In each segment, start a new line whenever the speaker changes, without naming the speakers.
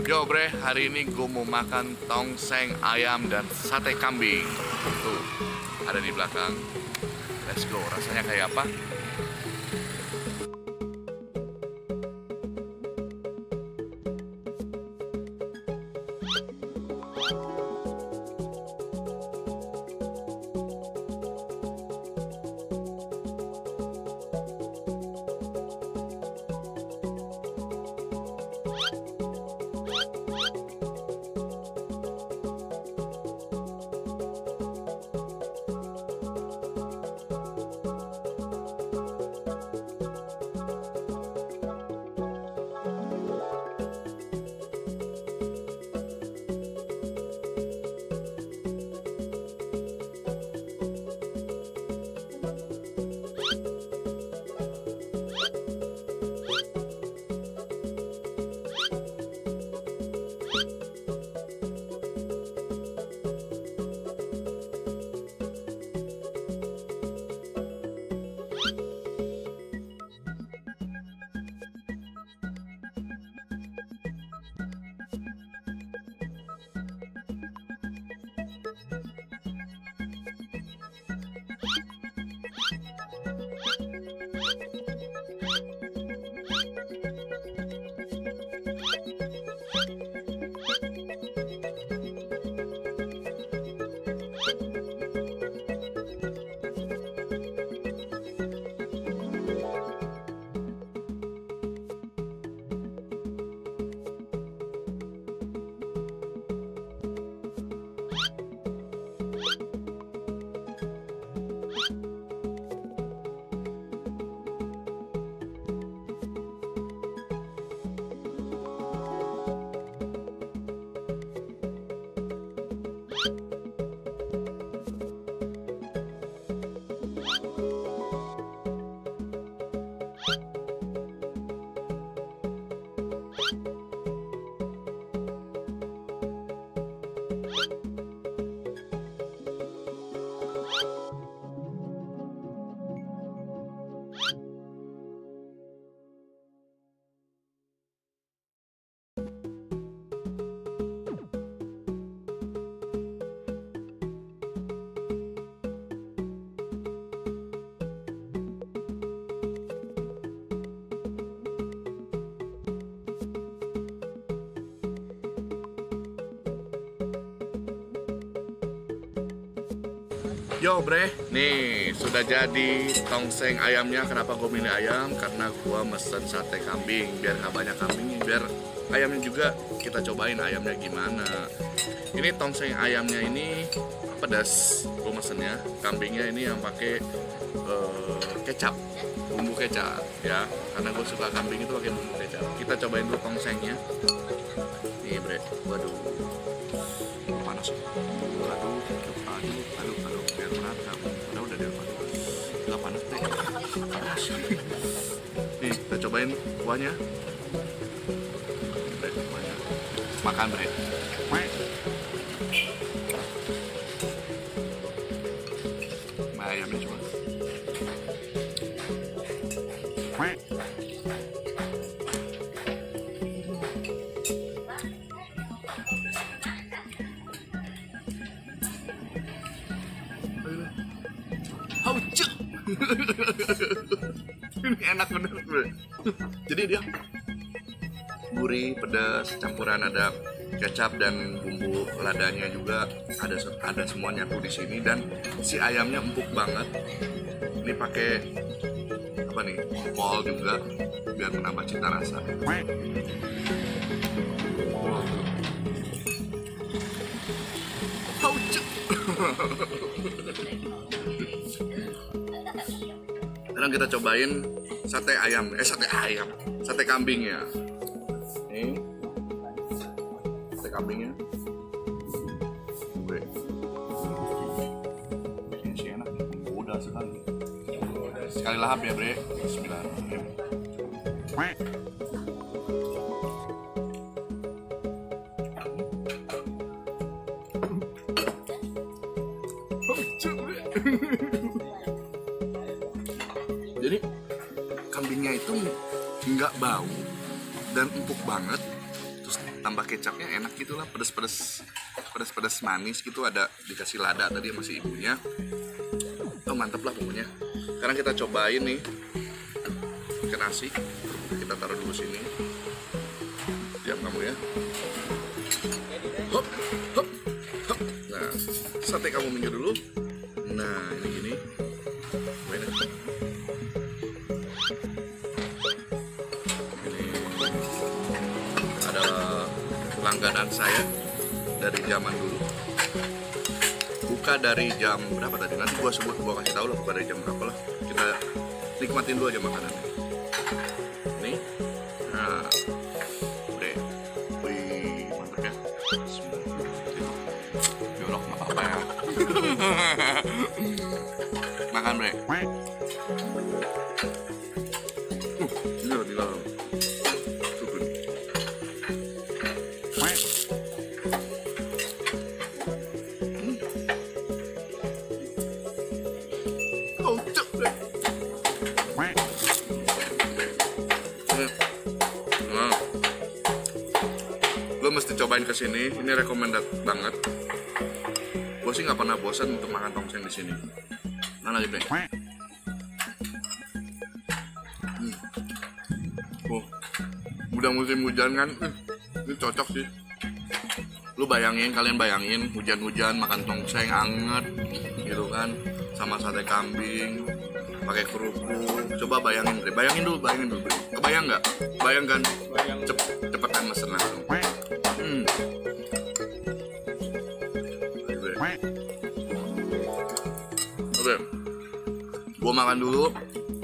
Yo bre, hari ini gue mau makan tongseng ayam dan sate kambing. Tuh, ada di belakang. Let's go, rasanya kayak apa? Yo bre, nih sudah jadi tongseng ayamnya. Kenapa gue milih ayam? Karena gue mesen sate kambing biar nggak banyak kambingnya, biar ayamnya juga kita cobain ayamnya gimana. Ini tongseng ayamnya ini pedas, gue mesennya. Kambingnya ini yang pakai kecap, bumbu kecap ya. Karena gue suka kambing itu pakai bumbu kecap. Kita cobain dulu tongsengnya. Nih bre, waduh, panas. Aduh, biar merata. Udah dia nggak panas deh. Nih, kita cobain kuahnya. Bre, kuahnya. Makan bre. Ayamnya cuma. Ini enak bener bro. Jadi dia gurih, pedas, campuran ada kecap dan bumbu ladanya juga ada semua nyatu di sini, dan si ayamnya empuk banget. Ini pakai apa nih? Kol juga biar menambah cita rasa. Sekarang kita cobain sate kambingnya. Ini sate kambingnya. Ini sih enak, mudah sekali. Sekali lahap ya bre. Bismillahirrahmanirrahim. Jadi kambingnya itu nggak bau dan empuk banget, terus tambah kecapnya enak gitu lah, pedas manis gitu, ada dikasih lada tadi masih ibunya. Oh mantap lah pokoknya. Sekarang kita cobain nih ke nasi, kita taruh dulu sini. Diam kamu ya. Hop, hop, hop. Nah, sate kamu minggir dulu. Nah, ini gini. Ini ada langganan saya dari zaman dulu. Buka dari jam berapa tadi? Nanti gua kasih tahu lah buka dari jam berapa lah. Kita nikmatin dulu aja makanannya. Nih. Nah. Udah. Wih, mantap ya. Jorok enggak apa-apa ya. Makan, Bre. Ini loh di dalam. Turun. Lo mesti cobain kesini, ini recommended banget. Gue sih nggak pernah bosan untuk makan tongseng di sini. Mana lagi, Bre? Oh, udah musim hujan kan? Ini cocok sih. Kalian bayangin hujan-hujan makan tongseng anget, gitu kan? Sama sate kambing, pakai kerupuk. Coba bayangin, Bre. Bayangin dulu, Bre. Kebayang nggak? Bayangkan. Cepetan mesen langsung. Oke, gue makan dulu.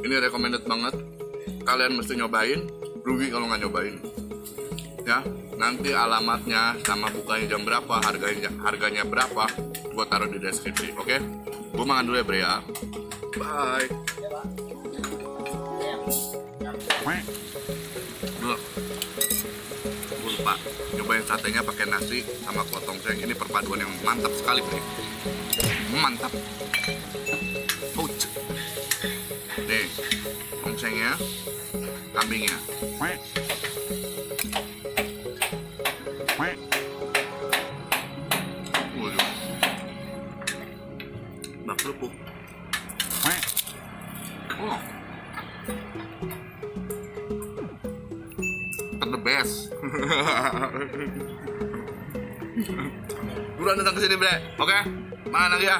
Ini recommended banget. Kalian mesti nyobain. Rugi kalau nggak nyobain. Ya, nanti alamatnya sama bukanya jam berapa, harganya berapa, gue taruh di deskripsi. Oke, gue makan dulu ya, Bre ya. Bye. Gue lupa nyobain satenya pakai nasi sama kuah tongseng. Ini perpaduan yang mantap sekali, Bre. Mantap. Nih, tongsengnya, kambingnya. Bak kerupuk. Oh. The best. Buruan datang ke sini, Bre. Oke? Makan lagi ya.